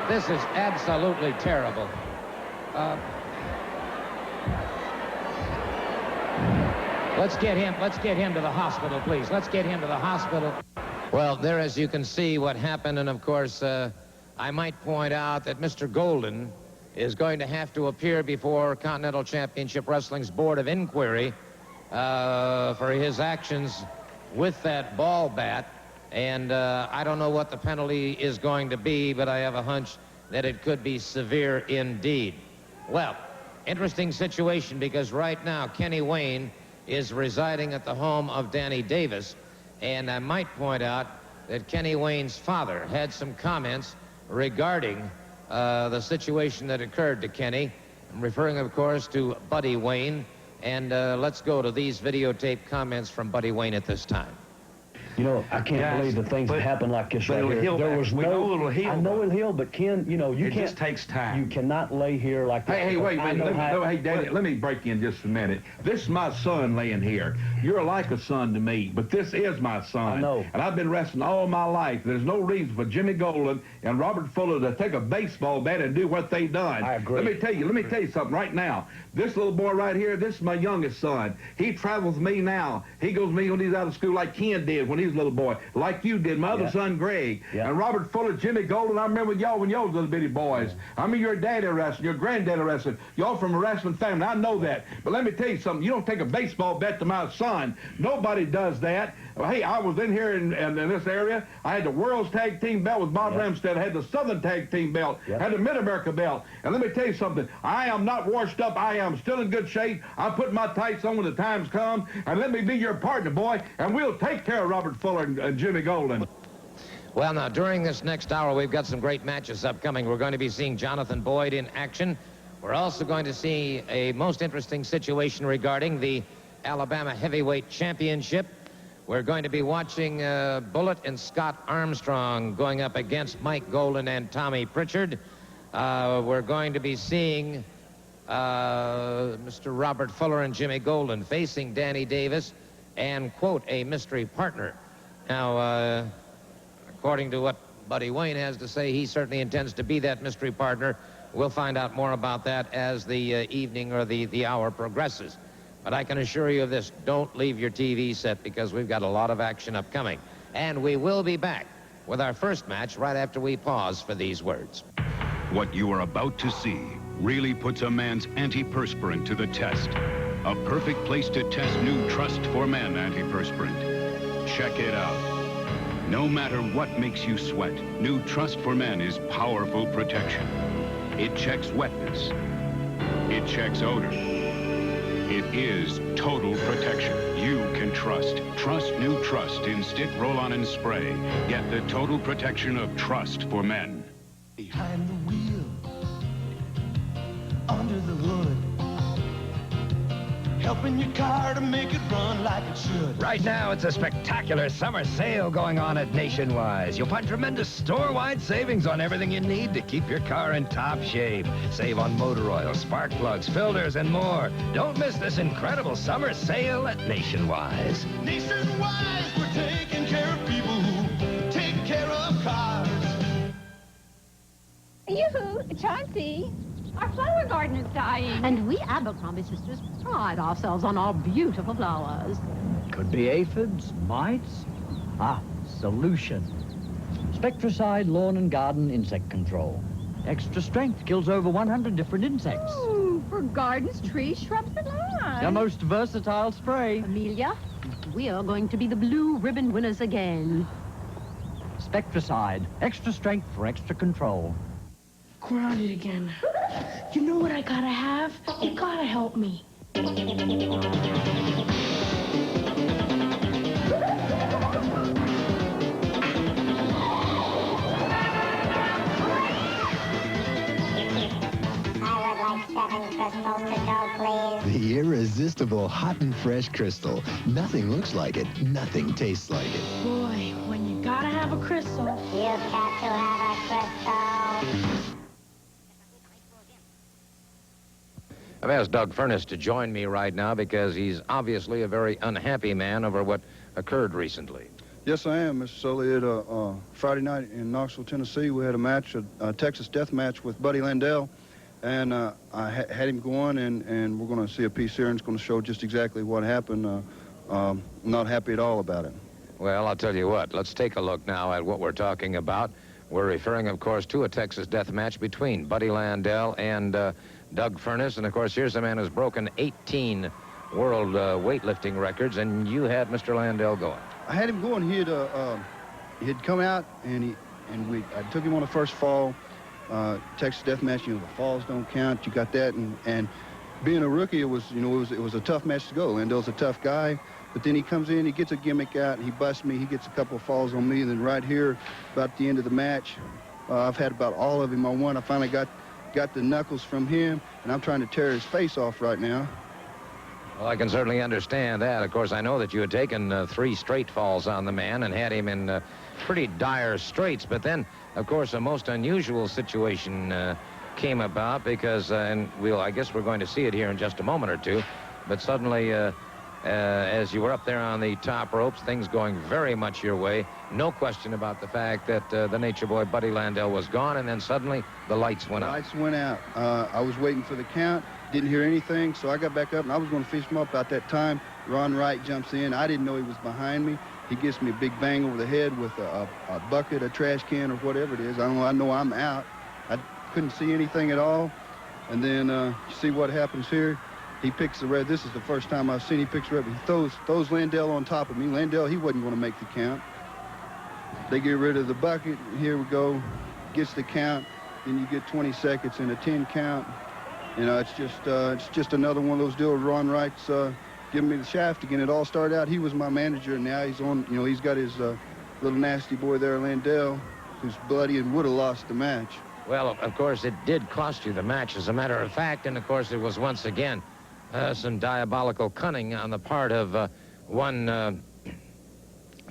This is absolutely terrible. Let's get him to the hospital, please. Let's get him to the hospital. Well, there, as you can see, what happened, and of course, I might point out that Mr. Golden is going to have to appear before Continental Championship Wrestling's Board of Inquiry for his actions with that ball bat. And I don't know what the penalty is going to be, but I have a hunch that it could be severe indeed. Well, interesting situation, because right now Kenny Wayne is residing at the home of Danny Davis. And I might point out that Kenny Wayne's father had some comments regarding the situation that occurred to Kenny. I'm referring, of course, to Buddy Wayne. And let's go to these videotape comments from Buddy Wayne at this time. You know, I can't believe the things that happen like this right here. There was no, I know it'll heal, but Ken, you know, you can't. It just takes time. You cannot lay here like that. Hey, wait, hey, Daddy, let me break in just a minute. This is my son laying here. You're like a son to me, but this is my son. I know. And I've been wrestling all my life. There's no reason for Jimmy Golden and Robert Fuller to take a baseball bat and do what they done. I agree. Let me tell you something right now. This little boy right here, this is my youngest son. He travels with me now. He goes with me when he's out of school like Ken did when he was a little boy, like you did, my other son, Greg. And Robert Fuller, Jimmy Golden, I remember y'all when y'all was little bitty boys. I mean, your daddy wrestling, your granddaddy wrestling. Y'all from a wrestling family, I know that. But let me tell you something, you don't take a baseball bat to my son. Nobody does that. Hey, I was in here in this area. I had the World's Tag Team belt with Bob Ramstead. I had the Southern Tag Team belt. Had the Mid-America belt. And let me tell you something. I am not washed up. I am still in good shape. I'm putting my tights on when the times come. And let me be your partner, boy. And we'll take care of Robert Fuller and Jimmy Golden. Well, now, during this next hour, we've got some great matches upcoming. We're going to be seeing Jonathan Boyd in action. We're also going to see a most interesting situation regarding the Alabama Heavyweight Championship. We're going to be watching Bullitt and Scott Armstrong going up against Mike Golden and Tommy Prichard. We're going to be seeing Mr. Robert Fuller and Jimmy Golden facing Danny Davis and, quote, a mystery partner. Now, according to what Buddy Wayne has to say, he certainly intends to be that mystery partner. We'll find out more about that as the evening or the hour progresses. But I can assure you of this, don't leave your TV set, because we've got a lot of action upcoming. And we will be back with our first match right after we pause for these words. What you are about to see really puts a man's antiperspirant to the test. A perfect place to test new Trust for Men antiperspirant. Check it out. No matter what makes you sweat, new Trust for Men is powerful protection. It checks wetness. It checks odor. It is total protection. You can trust. Trust new Trust in stick, roll-on, and spray. Get the total protection of Trust for Men. Behind the wheel, under the hood, helping your car to make it run like it should. Right now, it's a spectacular summer sale going on at Nationwide. You'll find tremendous store-wide savings on everything you need to keep your car in top shape. Save on motor oil, spark plugs, filters, and more. Don't miss this incredible summer sale at Nationwide. Nationwide, we're taking care of people who take care of cars. Yoo-hoo, Chauncey. Our flower garden is dying. And we Abercrombie sisters pride ourselves on our beautiful flowers. Could be aphids, mites. Solution. Spectracide Lawn and Garden Insect Control. Extra strength kills over 100 different insects. Ooh, for gardens, trees, shrubs, and lawns. The most versatile spray. Amelia, we are going to be the blue ribbon winners again. Spectracide. Extra strength for extra control. Grounded again. You know what I gotta have? You gotta help me. The irresistible hot and fresh crystal. Nothing looks like it. Nothing tastes like it. Boy, when you gotta have a crystal. You've got to have a crystal. I've asked Doug Furnas to join me right now because he's obviously a very unhappy man over what occurred recently. Yes, I am, Mr. Sully. Friday night in Knoxville, Tennessee, we had a match, a Texas death match with Buddy Landell, and I had him going, and we're going to see a piece here, and it's going to show just exactly what happened. I'm not happy at all about it. Well, I'll tell you what. Let's take a look now at what we're talking about. We're referring, of course, to a Texas death match between Buddy Landell and Doug Furnas. And, of course, here's a man who's broken 18 world weightlifting records, and you had Mr. Landell going. I had him going. He had come out, and I took him on the first fall. Texas death match, you know, the falls don't count. You got that, and being a rookie, it was a tough match to go. Landell's a tough guy. But then he comes in, he gets a gimmick out, he busts me, he gets a couple of falls on me, and then right here, about the end of the match, I've had about all of him on one. I finally got the knuckles from him, and I'm trying to tear his face off right now. Well, I can certainly understand that. Of course, I know that you had taken 3 straight falls on the man and had him in pretty dire straits. But then, of course, a most unusual situation came about because, and I guess we're going to see it here in just a moment or two, but suddenly, as you were up there on the top ropes, things going very much your way. No question about the fact that the Nature Boy Buddy Landell was gone, and then suddenly the lights went out. The lights went out. I was waiting for the count, didn't hear anything, so I got back up, and I was going to fish him up. About that time, Ron Wright jumps in. I didn't know he was behind me. He gives me a big bang over the head with a bucket, a trash can, or whatever it is. I know I'm out. I couldn't see anything at all. And then you see what happens here. He picks the red. This is the first time I've seen he picks the red. He throws Landell on top of me. Landell, he wasn't going to make the count. They get rid of the bucket. Here we go. Gets the count. Then you get 20 seconds and a 10 count. You know, it's just another one of those deals. Ron Wright's giving me the shaft again. It all started out. He was my manager, and now he's on. You know, he's got his little nasty boy there, Landell, who's bloody and would have lost the match. Well, of course, it did cost you the match, as a matter of fact, and of course, it was once again some diabolical cunning on the part of one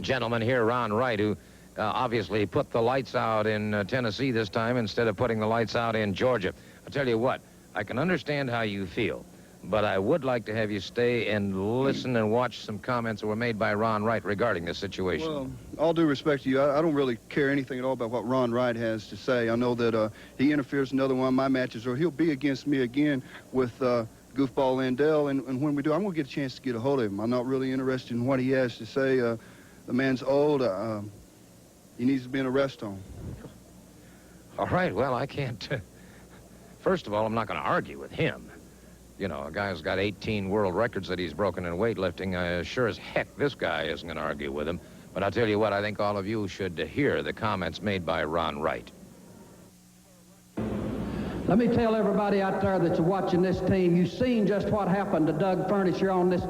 gentleman here, Ron Wright, who obviously put the lights out in Tennessee this time instead of putting the lights out in Georgia. I'll tell you what, I can understand how you feel, but I would like to have you stay and listen and watch some comments that were made by Ron Wright regarding this situation. Well, all due respect to you, I don't really care anything at all about what Ron Wright has to say. I know that he interferes in another one of my matches, or he'll be against me again with Goofball Landell, and when we do, I'm going to get a chance to get a hold of him. I'm not really interested in what he has to say. The man's old. He needs to be in a rest home. All right, well, I can't... First of all, I'm not going to argue with him. You know, a guy who's got 18 world records that he's broken in weightlifting. Sure as heck, this guy isn't going to argue with him. But I'll tell you what, I think all of you should hear the comments made by Ron Wright. Let me tell everybody out there that's watching this team, you've seen just what happened to Doug Furnas here on this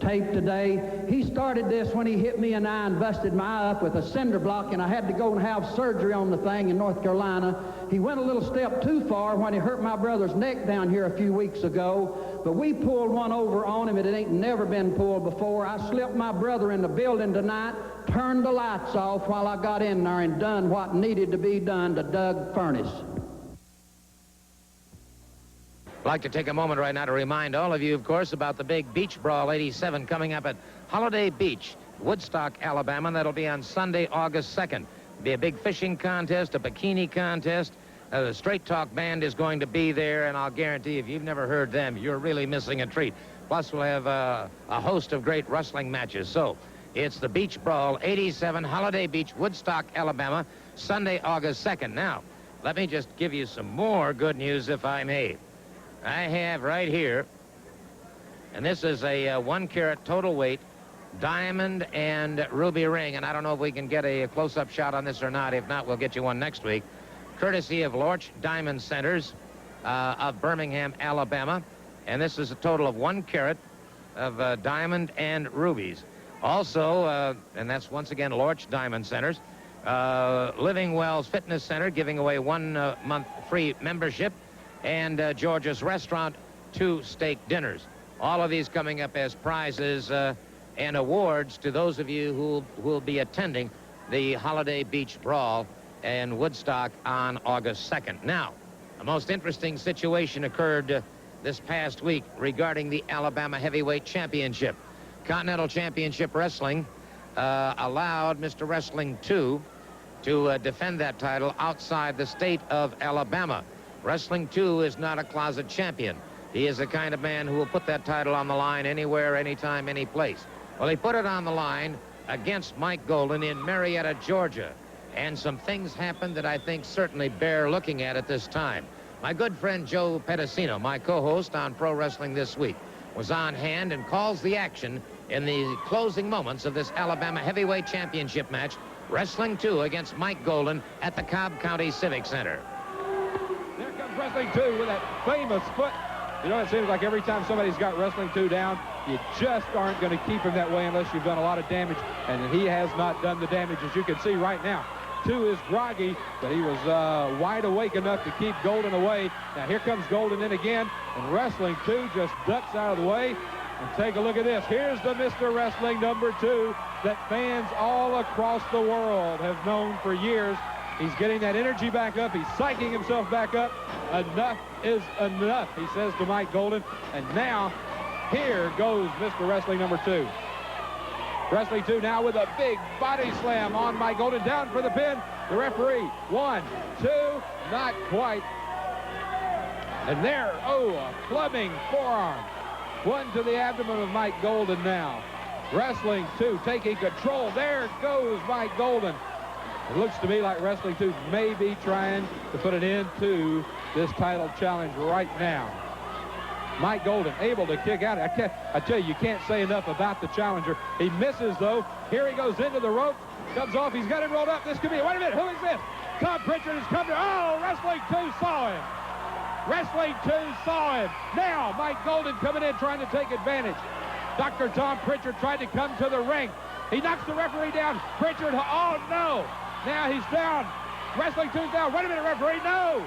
tape today. He started this when he hit me in the eye and busted my eye up with a cinder block, and I had to go and have surgery on the thing in North Carolina. He went a little step too far when he hurt my brother's neck down here a few weeks ago, but we pulled one over on him, and it ain't never been pulled before. I slipped my brother in the building tonight, turned the lights off while I got in there and done what needed to be done to Doug Furnas. I'd like to take a moment right now to remind all of you, of course, about the big Beach Brawl 87 coming up at Holiday Beach, Woodstock, Alabama. That'll be on Sunday, August 2nd. It'll be a big fishing contest, a bikini contest. The Straight Talk Band is going to be there, and I'll guarantee if you've never heard them, you're really missing a treat. Plus, we'll have a host of great wrestling matches. So, it's the Beach Brawl 87, Holiday Beach, Woodstock, Alabama, Sunday, August 2nd. Now, let me just give you some more good news, if I may. I have right here, and this is a 1-carat total weight diamond and ruby ring, and I don't know if we can get a close-up shot on this or not. If not, we'll get you one next week, courtesy of Lorch Diamond Centers of Birmingham, Alabama, and this is a total of 1 carat of diamond and rubies. Also, and that's once again Lorch Diamond Centers, Living Wells Fitness Center giving away 1 month free membership, and George's Restaurant 2 steak dinners. All of these coming up as prizes and awards to those of you who will be attending the Holiday Beach Brawl in Woodstock on August 2nd. Now, a most interesting situation occurred this past week regarding the Alabama Heavyweight Championship. Continental Championship Wrestling allowed Mr. Wrestling 2 to defend that title outside the state of Alabama. Wrestling 2 is not a closet champion. He is the kind of man who will put that title on the line anywhere, anytime, any place. Well, he put it on the line against Mike Golden in Marietta, Georgia. And some things happened that I think certainly bear looking at this time. My good friend Joe Pedicino, my co-host on Pro Wrestling This Week, was on hand and calls the action in the closing moments of this Alabama Heavyweight Championship match, Wrestling 2 against Mike Golden at the Cobb County Civic Center. There comes Wrestling 2 with that famous foot. You know, it seems like every time somebody's got Wrestling 2 down, you just aren't going to keep him that way unless you've done a lot of damage, and he has not done the damage, as you can see right now. 2 is groggy, but he was wide awake enough to keep Golden away. Now here comes Golden in again, and Wrestling 2 just ducks out of the way. And take a look at this. Here's the Mr. Wrestling number 2 that fans all across the world have known for years. He's getting that energy back up. He's psyching himself back up. Enough is enough, he says to Mike Golden. And now, here goes Mr. Wrestling number 2. Wrestling 2 now with a big body slam on Mike Golden. Down for the pin. The referee. 1, 2, not quite. And there, a clubbing forearm. 1 to the abdomen of Mike Golden now. Wrestling 2 taking control. There goes Mike Golden. It looks to me like Wrestling 2 may be trying to put an end to this title challenge right now. Mike Golden able to kick out. I tell you can't say enough about the challenger. He misses, though. Here he goes into the rope. Comes off. He's got it rolled up. This could be. Wait a minute. Who is this? Cobb Prichard has come to. Oh, Wrestling 2 saw him. Wrestling 2 saw him. Now, Mike Golden coming in trying to take advantage. Dr. Tom Prichard tried to come to the ring. He knocks the referee down. Prichard, oh, no. Now he's down. Wrestling 2's down. Wait a minute, referee, no.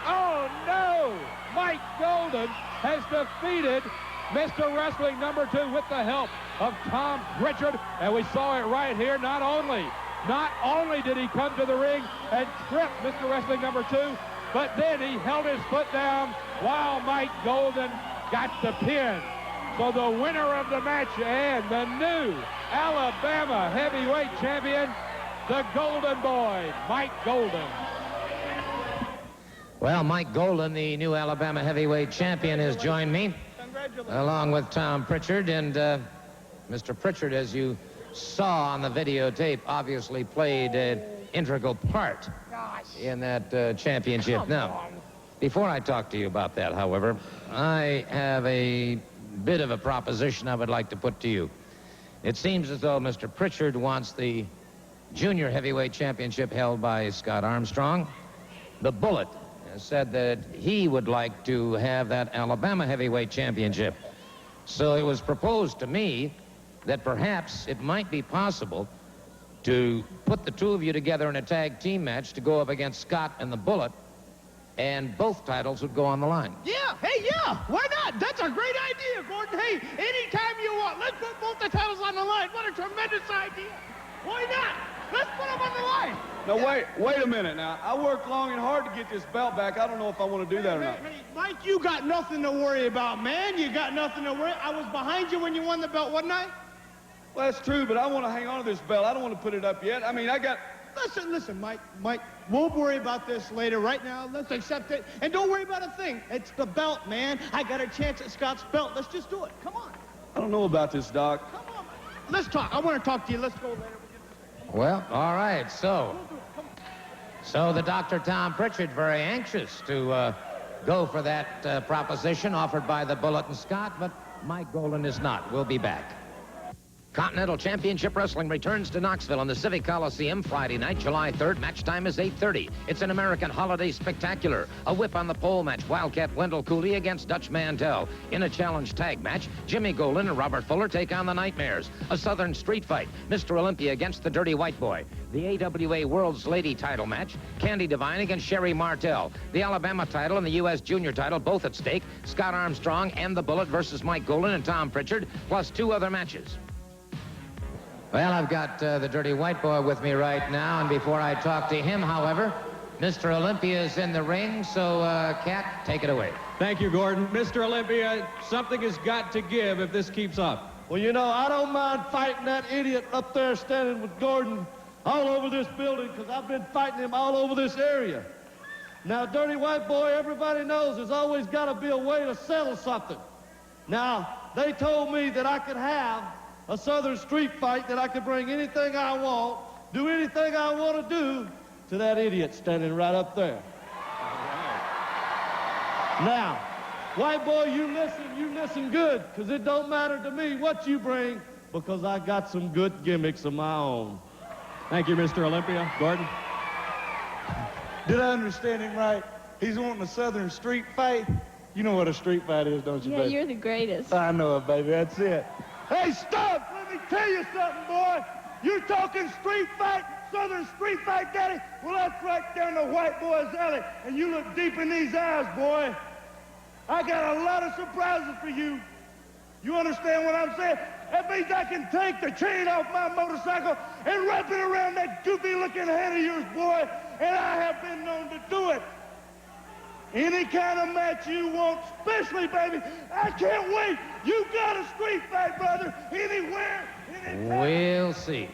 Oh, no. Mike Golden has defeated Mr. Wrestling number 2 with the help of Tom Prichard. And we saw it right here. Not only did he come to the ring and trip Mr. Wrestling number 2, but then he held his foot down while Mike Golden got the pin. So the winner of the match and the new Alabama heavyweight champion, the Golden Boy, Mike Golden. Well, Mike Golden, the new Alabama heavyweight champion, has joined me, along with Tom Prichard. And Mr. Prichard, as you saw on the videotape, obviously played an integral part in that championship. Now, before I talk to you about that, however, I have a bit of a proposition I would like to put to you. It seems as though Mr. Prichard wants the junior heavyweight championship held by Scott Armstrong. The Bullet said that he would like to have that Alabama heavyweight championship. So it was proposed to me that perhaps it might be possible to put the 2 of you together in a tag team match to go up against Scott and the Bullet, and both titles would go on the line. Yeah, hey, yeah, why not? That's a great idea, Gordon. Hey, anytime you want, let's put both the titles on the line. What a tremendous idea. Why not? Let's put them on the line. Now, wait a minute now. I worked long and hard to get this belt back. I don't know if I want to do that or not. Hey, Mike, you got nothing to worry about, man. You got nothing to worry. I was behind you when you won the belt, wasn't I? Well, that's true, but I want to hang on to this belt. I don't want to put it up yet. I mean, I got... Listen, Mike, we'll worry about this later. Right now, let's accept it. And don't worry about a thing. It's the belt, man. I got a chance at Scott's belt. Let's just do it. Come on. I don't know about this, Doc. Come on, man. Let's talk. I want to talk to you. Let's go later. Well, all right, so the Dr. Tom Prichard very anxious to go for that proposition offered by the Bullet and Scott, but Mike Golden is not. We'll be back. Continental Championship Wrestling returns to Knoxville in the Civic Coliseum Friday night, July 3rd. Match time is 8:30. It's an American holiday spectacular. A whip on the pole match. Wildcat Wendell Cooley against Dutch Mantell. In a challenge tag match, Jimmy Golden and Robert Fuller take on the Nightmares. A Southern street fight. Mr. Olympia against the Dirty White Boy. The AWA World's Lady title match. Candy Devine against Sherry Martell. The Alabama title and the U.S. Junior title both at stake. Scott Armstrong and the Bullet versus Mike Golden and Tom Prichard, plus 2 other matches. Well, I've got the Dirty White Boy with me right now, and before I talk to him, however, Mr. Olympia is in the ring, so, Cat, take it away. Thank you, Gordon. Mr. Olympia, something has got to give if this keeps up. Well, you know, I don't mind fighting that idiot up there standing with Gordon all over this building, because I've been fighting him all over this area. Now, dirty white boy, everybody knows there's always got to be a way to settle something. Now, they told me that I could have a Southern street fight, that I could bring anything I want, do anything I want to do to that idiot standing right up there. Now, white boy, you listen good, because it don't matter to me what you bring, because I got some good gimmicks of my own. Thank you, Mr. Olympia. Gordon? Did I understand him right? He's wanting a Southern street fight? You know what a street fight is, don't you, Yeah, baby? you're the greatest. I know it, baby. That's it. Hey, stop! Let me tell you something, boy. You talking street fight, Southern street fight, Daddy? Well, that's right down the white boy's alley, and you look deep in these eyes, boy. I got a lot of surprises for you. You understand what I'm saying? That means I can take the chain off my motorcycle and wrap it around that goofy-looking head of yours, boy, and I have been known to do it. Any kind of match you want, especially, baby. I can't wait. You got a street fight, brother, anywhere, anytime. We'll see.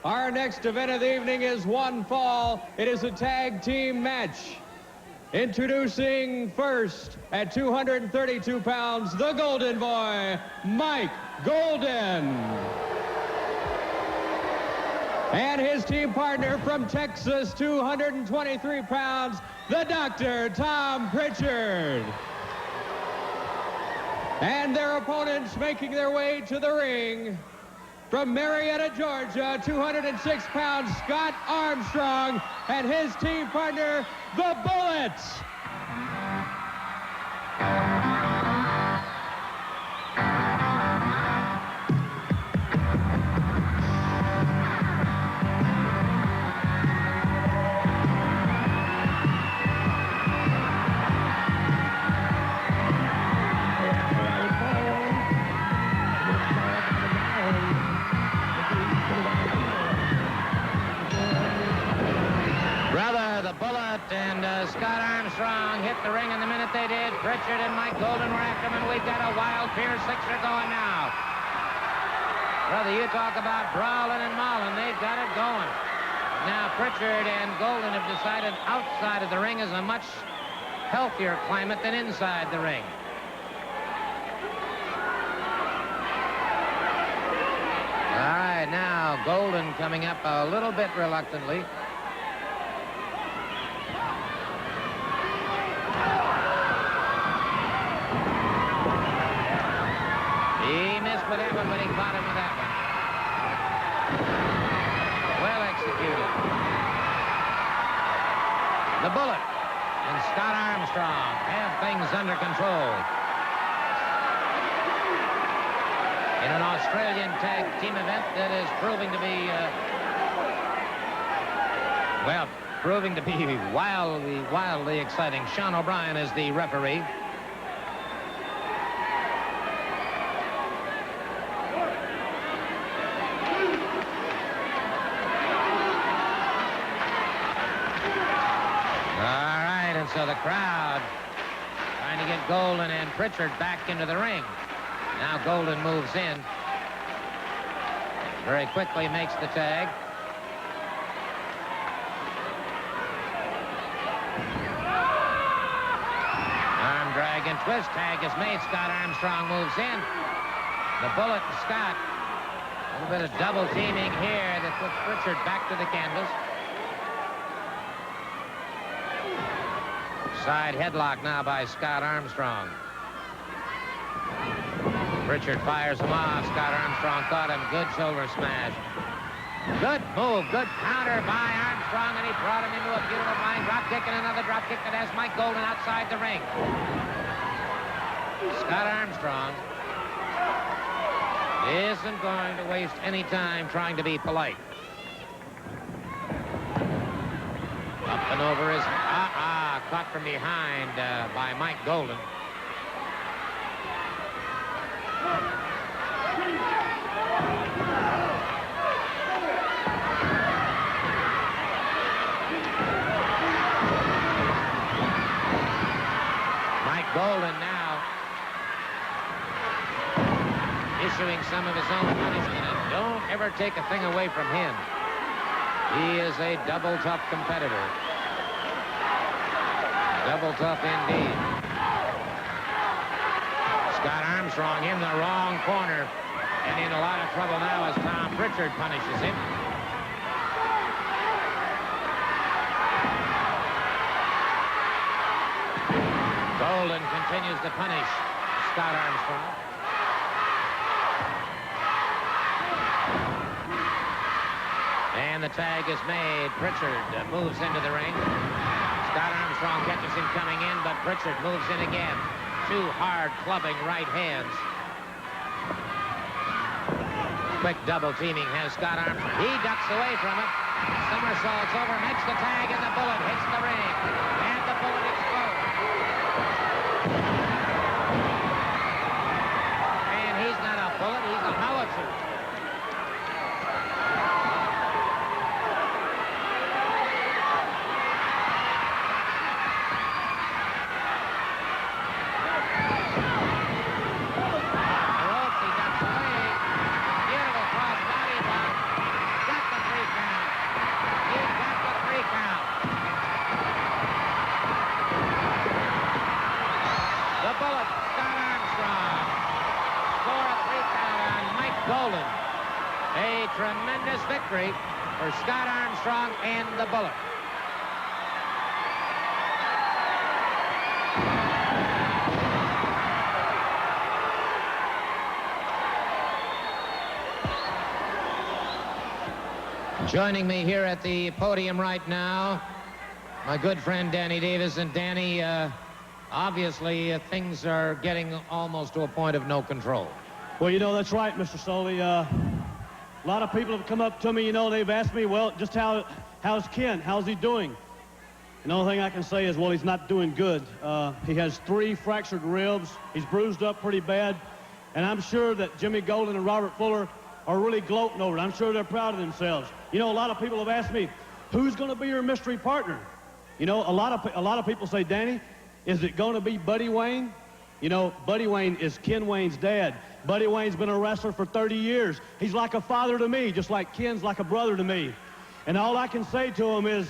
Our next event of the evening is one fall. It is a tag team match. Introducing first at 232 pounds, the Golden Boy, Mike Golden. And his team partner from Texas, 223 pounds, the Dr. Tom Prichard. And their opponents making their way to the ring from Marietta, Georgia, 206 pounds, Scott Armstrong, and his team partner, the Bullets. Brother, the Bullet and Scott Armstrong hit the ring, and the minute they did, Prichard and Mike Golden were after them, and we've got a wild, fierce sixer going now. Brother, you talk about brawling and mauling. They've got it going. Now, Prichard and Golden have decided outside of the ring is a much healthier climate than inside the ring. All right, now Golden coming up a little bit reluctantly. He missed with that one, but he caught him with that one. Well executed. The Bullet and Scott Armstrong have things under control. In an Australian tag team event that is proving to be, proving to be wildly exciting. Sean O'Brien is the referee. So the crowd trying to get Golden and Prichard back into the ring. Now Golden moves in. Very quickly makes the tag. Arm drag and twist. Tag is made. Scott Armstrong moves in. The Bullet and Scott. A little bit of double teaming here that puts Prichard back to the canvas. Side headlock now by Scott Armstrong. Prichard fires him off. Scott Armstrong caught him. Good shoulder smash. Good move. Good counter by Armstrong, and he brought him into a beautiful flying drop kick and another drop kick that has Mike Golden outside the ring. Scott Armstrong isn't going to waste any time trying to be polite. Up and over his... caught from behind by Mike Golden. Mike Golden now issuing some of his own punishment. And don't ever take a thing away from him. He is a double tough competitor. Double tough indeed. Scott Armstrong in the wrong corner and in a lot of trouble now as Tom Prichard punishes him. Golden continues to punish Scott Armstrong. And the tag is made. Prichard moves into the ring. Scott Armstrong catches him coming in, but Prichard moves in again. Two hard clubbing right hands. Quick double teaming has Scott Armstrong. He ducks away from it. Somersaults over, makes the tag, and the bullet hits the ring. And the bullet explodes. And he's not a bullet, he's a howitzer. Tremendous victory for Scott Armstrong and the Bullet. Joining me here at the podium right now, my good friend Danny Davis. And Danny, obviously things are getting almost to a point of no control. Well, you know, that's right, Mr. Soley. A lot of people have come up to me, you know, they've asked me, well, just how's Ken? How's he doing? And the only thing I can say is, well, he's not doing good. He has 3 fractured ribs. He's bruised up pretty bad. And I'm sure that Jimmy Golden and Robert Fuller are really gloating over it. I'm sure they're proud of themselves. You know, a lot of people have asked me, who's going to be your mystery partner? You know, a lot of people say, Danny, is it going to be Buddy Wayne? You know, Buddy Wayne is Ken Wayne's dad. Buddy Wayne's been a wrestler for 30 years. He's like a father to me, just like Ken's like a brother to me. And all I can say to him is,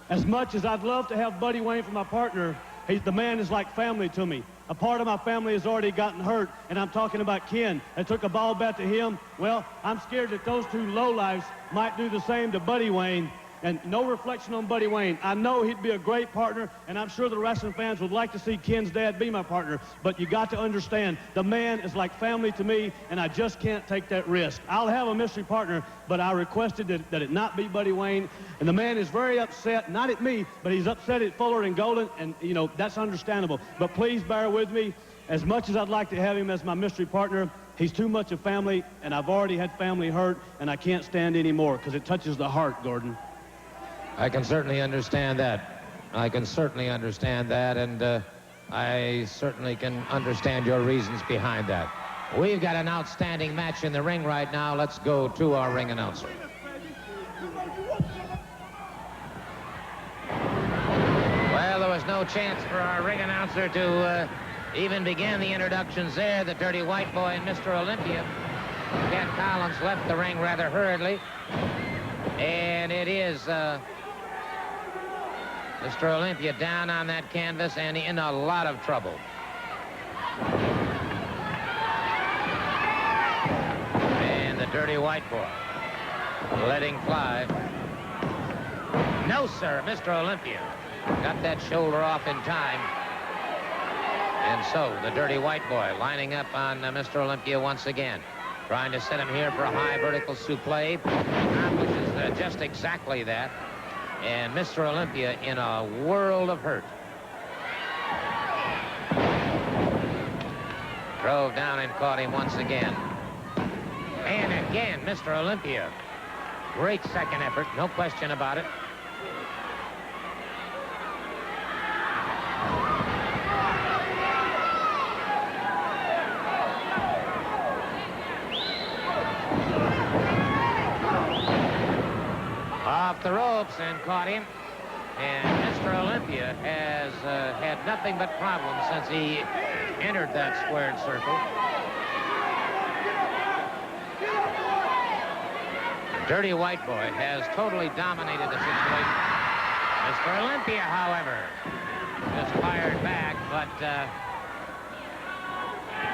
as much as I'd love to have Buddy Wayne for my partner, the man is like family to me. A part of my family has already gotten hurt, and I'm talking about Ken. I took a ball bat to him. Well, I'm scared that those 2 lowlifes might do the same to Buddy Wayne. And no reflection on Buddy Wayne. I know he'd be a great partner, and I'm sure the wrestling fans would like to see Ken's dad be my partner. But you got to understand, the man is like family to me, and I just can't take that risk. I'll have a mystery partner, but I requested that it not be Buddy Wayne. And the man is very upset, not at me, but he's upset at Fuller and Golden, and, you know, that's understandable. But please bear with me. As much as I'd like to have him as my mystery partner, he's too much a family, and I've already had family hurt, and I can't stand anymore because it touches the heart, Gordon. I can certainly understand that. I can certainly understand that, and I certainly can understand your reasons behind that. We've got an outstanding match in the ring right now. Let's go to our ring announcer. Well, there was no chance for our ring announcer to even begin the introductions there. The Dirty White Boy and Mr. Olympia. Ken Collins left the ring rather hurriedly. And it is Mr. Olympia down on that canvas and in a lot of trouble. And the Dirty White Boy letting fly. No, sir, Mr. Olympia got that shoulder off in time. And so the Dirty White Boy lining up on Mr. Olympia once again, trying to set him here for a high vertical suplex. Accomplishes just exactly that. And Mr. Olympia in a world of hurt. Drove down and caught him once again. And again, Mr. Olympia. Great second effort, no question about it. Off the ropes and caught him. And Mr. Olympia has had nothing but problems since he entered that squared circle. Dirty White Boy has totally dominated the situation. Mr. Olympia, however, just fired back, but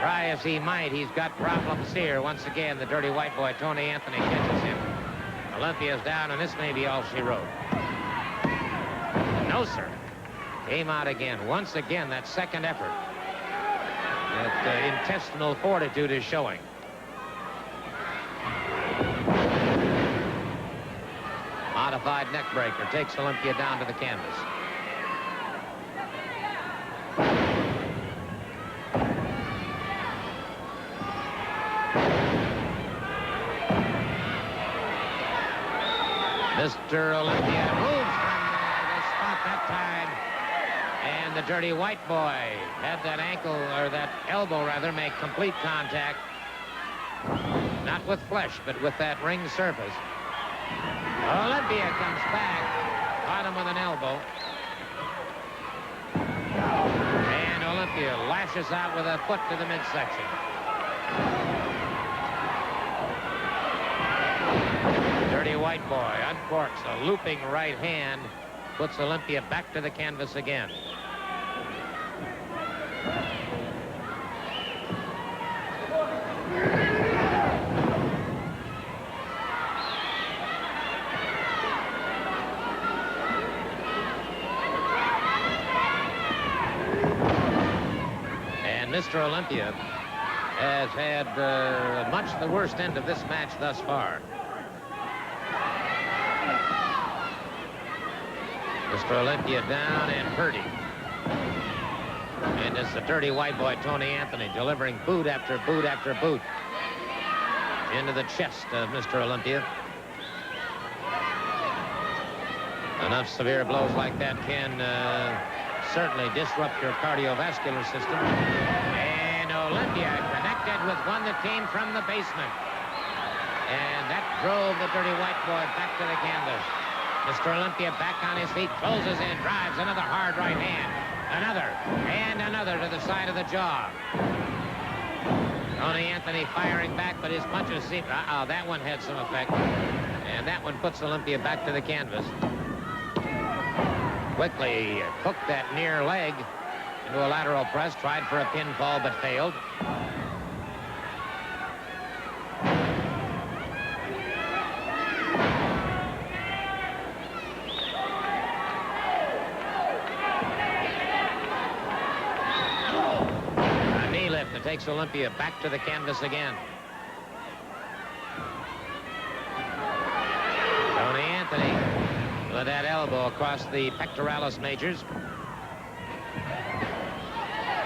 try as he might, he's got problems here. Once again, the Dirty White Boy, Tony Anthony, catches him. Olympia's down, and this may be all she wrote. No, sir. Came out again. Once again, that second effort. That intestinal fortitude is showing. Modified neck breaker takes Olympia down to the canvas. Mr. Olympia moves from the spot that time. And the Dirty White Boy had that ankle, or that elbow rather, make complete contact. Not with flesh, but with that ring surface. Olympia comes back, caught him with an elbow. And Olympia lashes out with a foot to the midsection. Dirty White Boy uncorks a looping right hand, puts Olympia back to the canvas again. Mr. Olympia has had much the worst end of this match thus far. Mr. Olympia down and hurting. And it's the Dirty White Boy, Tony Anthony, delivering boot after boot after boot into the chest of Mr. Olympia. Enough severe blows like that can certainly disrupt your cardiovascular system. And Olympia connected with one that came from the basement. And that drove the Dirty White Boy back to the canvas. Mr. Olympia back on his feet, closes in, drives another hard right hand. Another, and another to the side of the jaw. Tony Anthony firing back, but his punches seem... that one had some effect. And that one puts Olympia back to the canvas. Quickly hooked that near leg into a lateral press, tried for a pinfall but failed. A knee lift that takes Olympia back to the canvas again. Tony Anthony with that elbow across the pectoralis majors.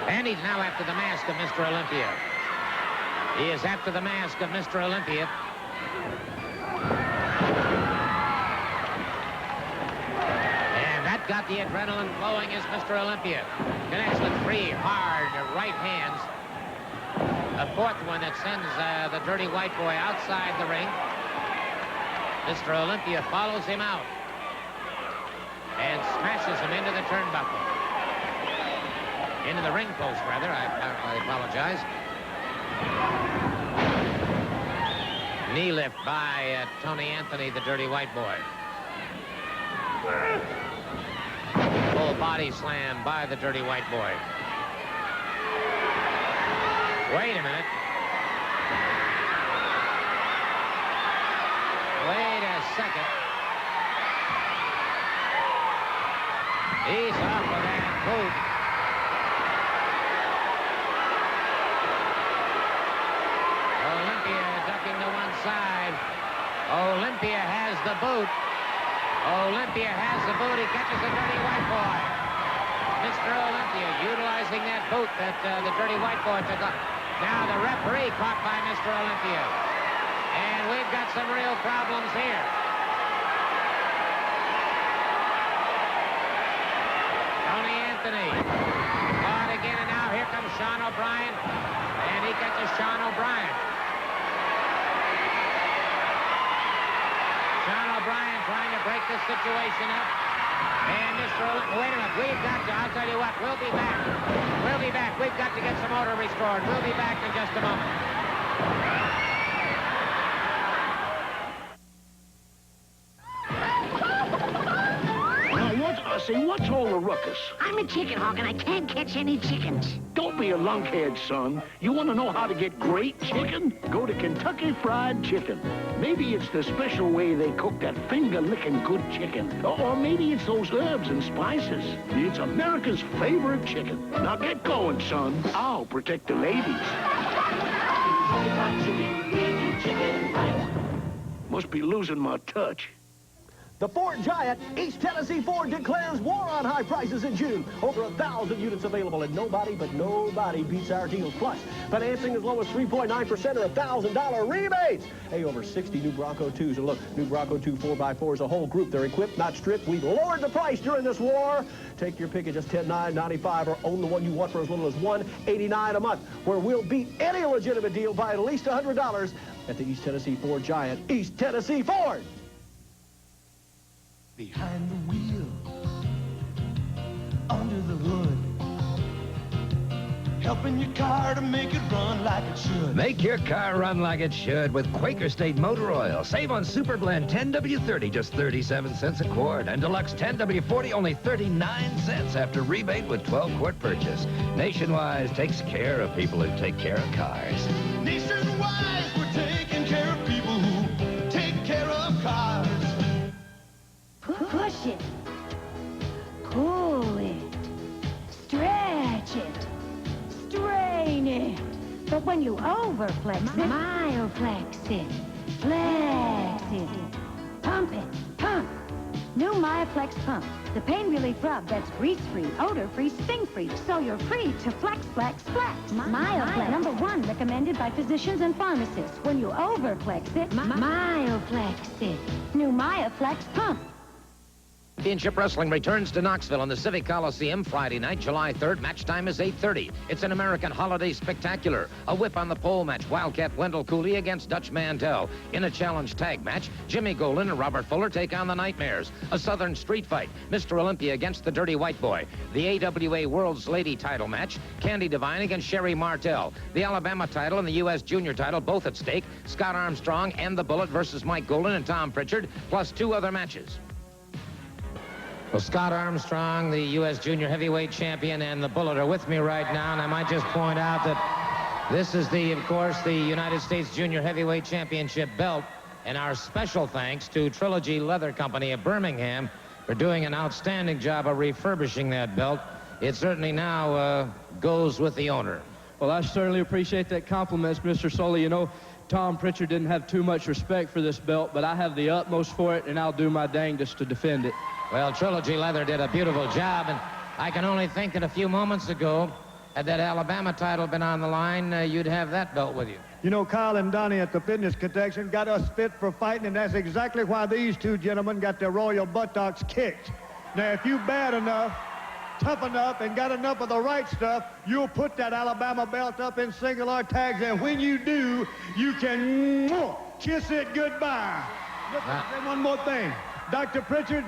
And he's now after the mask of Mr. Olympia. He is after the mask of Mr. Olympia. And that got the adrenaline flowing as Mr. Olympia connects with three hard right hands. A fourth one that sends the Dirty White Boy outside the ring. Mr. Olympia follows him out and smashes him into the turnbuckle. Into the ring post, rather. I apologize. Knee lift by Tony Anthony, the Dirty White Boy. Full body slam by the Dirty White Boy. Wait a minute. Wait a second. He's off with that boot. Olympia ducking to one side. Olympia has the boot. Olympia has the boot. He catches the Dirty White Boy. Mr. Olympia utilizing that boot that the Dirty White Boy took off. Now the referee caught by Mr. Olympia. And we've got some real problems here. Tony Anthony caught again, and now here comes Sean O'Brien, and he catches Sean O'Brien. Sean O'Brien trying to break this situation up. And Mr. Olympia, wait a minute, we've got to, I'll tell you what, we'll be back. We'll be back. We've got to get some order restored. We'll be back in just a moment. say, what's all the ruckus? I'm a chicken hawk and I can't catch any chickens. Don't be a lunkhead, son. You want to know how to get great chicken? Go to Kentucky Fried Chicken. Maybe it's the special way they cook that finger-licking good chicken. Or maybe it's those herbs and spices. It's America's favorite chicken. Now get going, son. I'll protect the ladies. Must be losing my touch. The Ford Giant, East Tennessee Ford declares war on high prices in June. Over 1,000 units available, and nobody beats our deals. Plus, financing as low as 3.9% or $1,000 rebates. Hey, over 60 new Bronco 2s. And look, new Bronco 2 4x4 is a whole group. They're equipped, not stripped. We've lowered the price during this war. Take your pick at just $10,995 or own the one you want for as little as $189 a month, where we'll beat any legitimate deal by at least $100 at the East Tennessee Ford Giant. East Tennessee Ford! Behind the wheel, under the hood, helping your car to make it run like it should. Make your car run like it should with Quaker State Motor Oil. Save on Super Blend 10W30, just 37 cents a quart. And Deluxe 10W40, only 39 cents after rebate with 12-quart purchase. Nationwide takes care of people who take care of cars. Nationwide, we're taking care of people who take care of cars. Push it, pull it, stretch it, strain it. But when you overflex it, myoflex it, flex it, pump it, pump. New Myoflex Pump, the pain relief rub that's grease-free, odor-free, sting-free, so you're free to flex, flex, flex. Myoflex, #1 recommended by physicians and pharmacists. When you overflex it, myoflex it. New Myoflex Pump. Championship Wrestling returns to Knoxville on the Civic Coliseum Friday night, July 3rd. Match time is 8:30. It's an American holiday spectacular. A whip on the pole match. Wildcat Wendell Cooley against Dutch Mandel. In a challenge tag match, Jimmy Golin and Robert Fuller take on the Nightmares. A Southern street fight. Mr. Olympia against the Dirty White Boy. The AWA World's Lady title match. Candy Devine against Sherry Martell. The Alabama title and the U.S. Junior title both at stake. Scott Armstrong and the Bullet versus Mike Golin and Tom Prichard, plus 2 other matches. Well, Scott Armstrong, the U.S. Junior Heavyweight Champion, and the Bullet are with me right now, and I might just point out that this is of course, the United States Junior Heavyweight Championship belt, and our special thanks to Trilogy Leather Company of Birmingham for doing an outstanding job of refurbishing that belt. It certainly now goes with the owner. Well, I certainly appreciate that compliments, Mr. Soley. You know, Tom Prichard didn't have too much respect for this belt, but I have the utmost for it, and I'll do my dangest to defend it. Well, Trilogy Leather did a beautiful job, and I can only think that a few moments ago, had that Alabama title been on the line, you'd have that belt with you. You know, Kyle and Donnie at the Fitness Connection got us fit for fighting, and that's exactly why these two gentlemen got their royal buttocks kicked. Now, if you bad enough, tough enough, and got enough of the right stuff, you'll put that Alabama belt up in single-R tags, and when you do, you can kiss it goodbye. And one more thing. Dr. Prichard,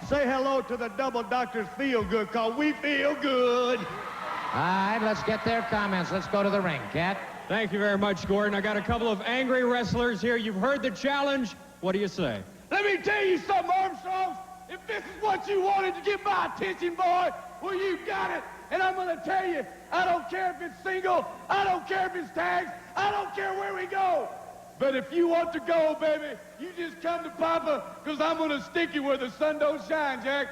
say hello to the Double Doctors Feel Good, because we feel good. All right, let's get their comments. Let's go to the ring, Cat. Thank you very much, Gordon. I got a couple of angry wrestlers here. You've heard the challenge. What do you say? Let me tell you something, Armstrong. If this is what you wanted to get my attention, boy, well, you got it. And I'm going to tell you, I don't care if it's single. I don't care if it's tags. I don't care where we go. But if you want to go, baby, you just come to Papa, because I'm going to stick you where the sun don't shine, Jack.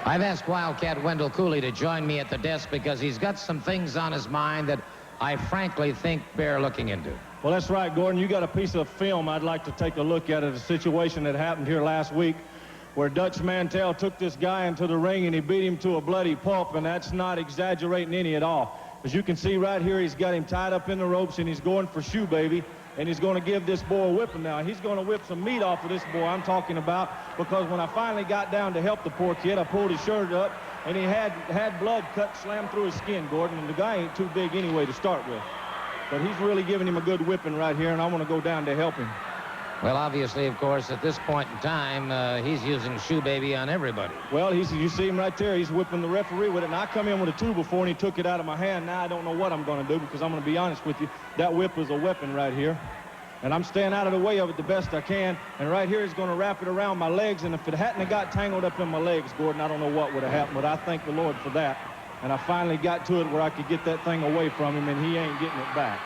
I've asked Wildcat Wendell Cooley to join me at the desk because he's got some things on his mind that I frankly think bear looking into. Well, that's right, Gordon. You got a piece of film I'd like to take a look at a situation that happened here last week where Dutch Mantell took this guy into the ring and he beat him to a bloody pulp, and that's not exaggerating any at all. As you can see right here, he's got him tied up in the ropes and he's going for shoe baby, and he's going to give this boy a whipping now. He's going to whip some meat off of this boy I'm talking about, because when I finally got down to help the poor kid, I pulled his shirt up and he had blood cut slammed through his skin, Gordon, and the guy ain't too big anyway to start with. But he's really giving him a good whipping right here, and I want to go down to help him. Well, obviously, of course, at this point in time, he's using Shoe Baby on everybody. Well, you see him right there. He's whipping the referee with it. And I come in with a 2 before, and he took it out of my hand. Now I don't know what I'm going to do, because I'm going to be honest with you. That whip is a weapon right here. And I'm staying out of the way of it the best I can. And right here, he's going to wrap it around my legs. And if it hadn't got tangled up in my legs, Gordon, I don't know what would have happened. But I thank the Lord for that. And I finally got to it where I could get that thing away from him, and he ain't getting it back.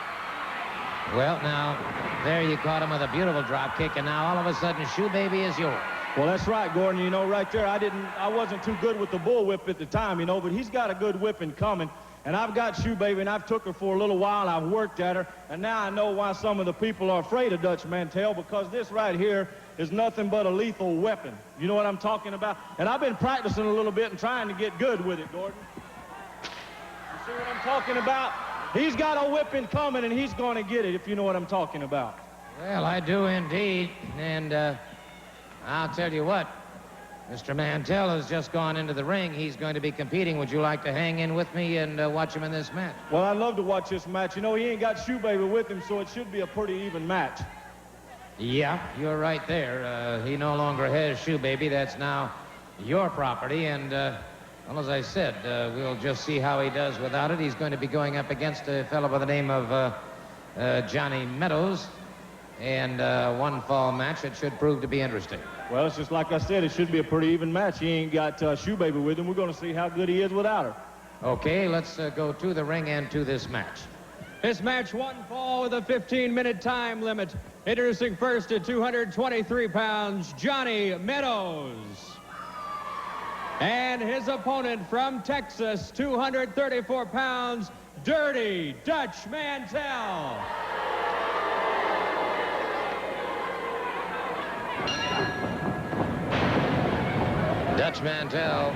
Well, now, there you caught him with a beautiful drop kick, and now all of a sudden, Shoe Baby is yours. Well, that's right, Gordon. You know, right there, I wasn't too good with the bull whip at the time, you know, but he's got a good whipping coming. And I've got Shoe Baby, and I've took her for a little while, and I've worked at her. And now I know why some of the people are afraid of Dutch Mantell, because this right here is nothing but a lethal weapon. You know what I'm talking about? And I've been practicing a little bit and trying to get good with it, Gordon. You see what I'm talking about? He's got a whipping coming, and he's going to get it, if you know what I'm talking about. Well, I do indeed. And I'll tell you what, Mr. Mantell has just gone into the ring. He's going to be competing. Would you like to hang in with me and watch him in this match? Well, I'd love to watch this match. You know, he ain't got Shoe Baby with him, so it should be a pretty even match. Yeah, you're right there. He no longer has Shoe Baby. That's now your property. And, well, as I said, we'll just see how he does without it. He's going to be going up against a fellow by the name of Johnny Meadows. And one fall match. It should prove to be interesting. Well, it's just like I said, it should be a pretty even match. He ain't got Shoe Baby with him. We're going to see how good he is without her. Okay, let's go to the ring and to this match. This match, one fall with a 15-minute time limit. Introducing first at 223 pounds, Johnny Meadows. And his opponent from Texas, 234 pounds, Dirty Dutch Mantell. Dutch Mantell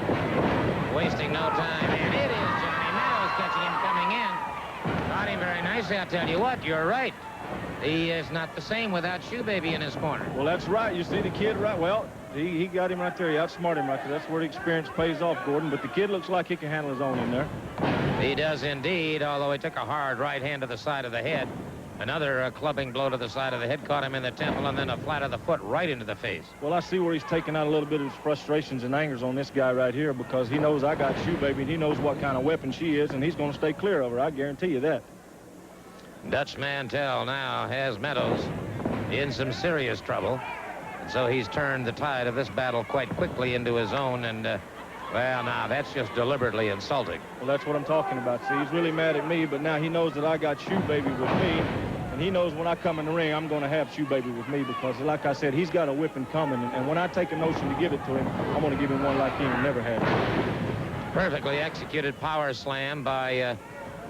wasting no time, and it is Johnny Meadows catching him coming in. Caught him very nicely. I'll tell you what, you're right. He is not the same without Shoe Baby in his corner. Well, that's right. You see the kid right. Well, he got him right there. He outsmarted him right there. That's where the experience pays off, Gordon. But the kid looks like he can handle his own in there. He does indeed, although he took a hard right hand to the side of the head. Another clubbing blow to the side of the head caught him in the temple, and then a flat of the foot right into the face. Well, I see where he's taking out a little bit of his frustrations and angers on this guy right here, because he knows I got Shoe Baby, and he knows what kind of weapon she is, and he's going to stay clear of her. I guarantee you that. Dutch Mantell now has Meadows in some serious trouble. And so he's turned the tide of this battle quite quickly into his own, and well, now that's just deliberately insulting. Well, that's what I'm talking about. See, he's really mad at me, but now he knows that I got Shoe Baby with me, and he knows when I come in the ring, I'm going to have Shoe Baby with me, because like I said, he's got a whipping coming, and when I take a notion to give it to him, I'm going to give him one like he ain't never had. Perfectly executed power slam by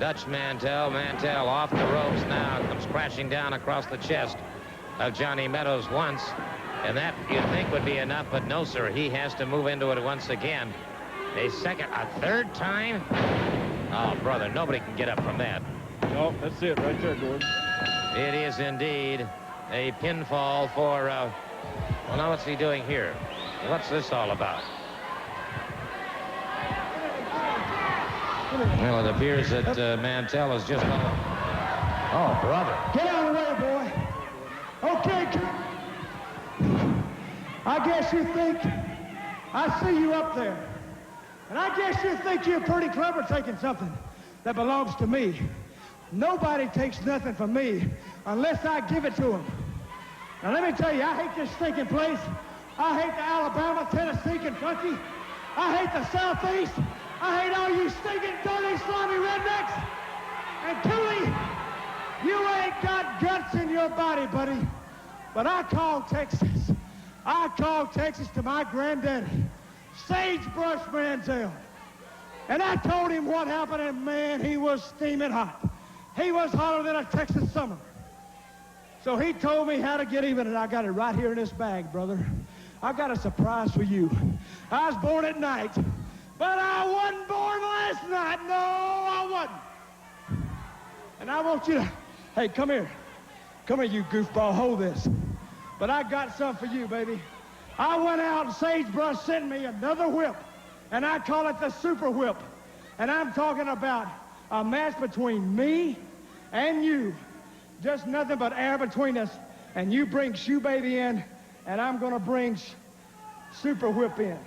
Dutch Mantell. Mantell off the ropes now, comes crashing down across the chest of Johnny Meadows once, and that you'd think would be enough, but no, sir. He has to move into it once again. A third time? Oh, brother, nobody can get up from that. No, that's it right there, Gordon. It is indeed a pinfall for, well, now what's he doing here? What's this all about? Well, it appears that Mantell is just... Oh, brother. Get out of the way, boy. Okay, I guess you think I see you up there. And I guess you think you're pretty clever taking something that belongs to me. Nobody takes nothing from me unless I give it to them. Now, let me tell you, I hate this stinking place. I hate the Alabama, Tennessee, Kentucky. I hate the Southeast. I hate all you stinking, dirty, slimy rednecks. And Cooley, you ain't got guts in your body, buddy. But I called Texas. I called Texas to my granddaddy, Sagebrush Manziel. And I told him what happened, and man, he was steaming hot. He was hotter than a Texas summer. So he told me how to get even, and I got it right here in this bag, brother. I got a surprise for you. I was born at night, but I wasn't born last night. No, I wasn't. And I want you to, hey, come here. Come here, you goofball. Hold this. But I got something for you, baby. I went out and Sagebrush sent me another whip, and I call it the Super Whip. And I'm talking about a match between me and you. Just nothing but air between us. and you bring Shoe Baby in, and I'm going to bring Super Whip in.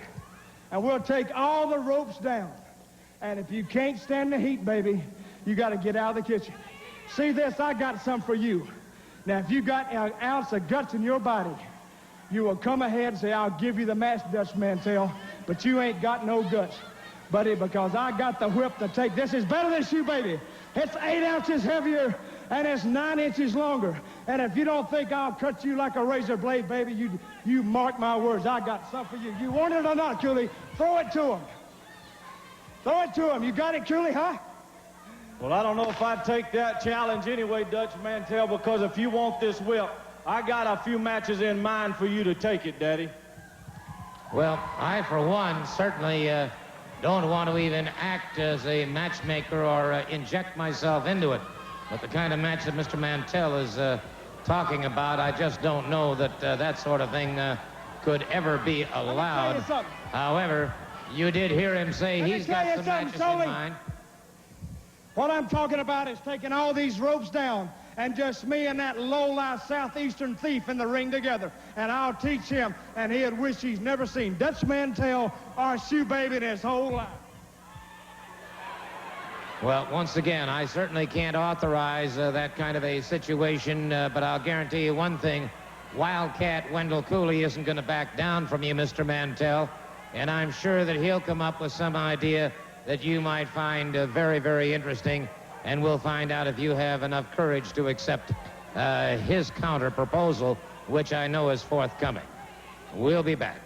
And we'll take all the ropes down. And if you can't stand the heat, baby, you got to get out of the kitchen. See this? I got something for you. Now, if you got an ounce of guts in your body, you will come ahead and say, I'll give you the match, Dutch Mantell, but you ain't got no guts, buddy, because I got the whip to take. This is better than Shoe Baby. It's 8 ounces heavier, and it's 9 inches longer. And if you don't think I'll cut you like a razor blade, baby, you mark my words. I got something for you. You want it or not, Cooley? Throw it to him. Throw it to him. You got it, Cooley, huh? Well, I don't know if I'd take that challenge anyway, Dutch Mantell, because if you want this whip, I got a few matches in mind for you to take it, Daddy. Well, I, for one, certainly don't want to even act as a matchmaker or inject myself into it. But the kind of match that Mr. Mantell is talking about, I just don't know that that sort of thing could ever be allowed. However, you did hear him say he's got some matches in mind. What I'm talking about is taking all these ropes down and just me and that low-life southeastern thief in the ring together. And I'll teach him, and he'd wish he's never seen Dutch Mantell or Shoe Baby in his whole life. Well, once again, I certainly can't authorize that kind of a situation, but I'll guarantee you one thing. Wildcat Wendell Cooley isn't going to back down from you, Mr. Mantell, and I'm sure that he'll come up with some idea that you might find very, very interesting, and we'll find out if you have enough courage to accept his counter proposal, which I know is forthcoming. We'll be back.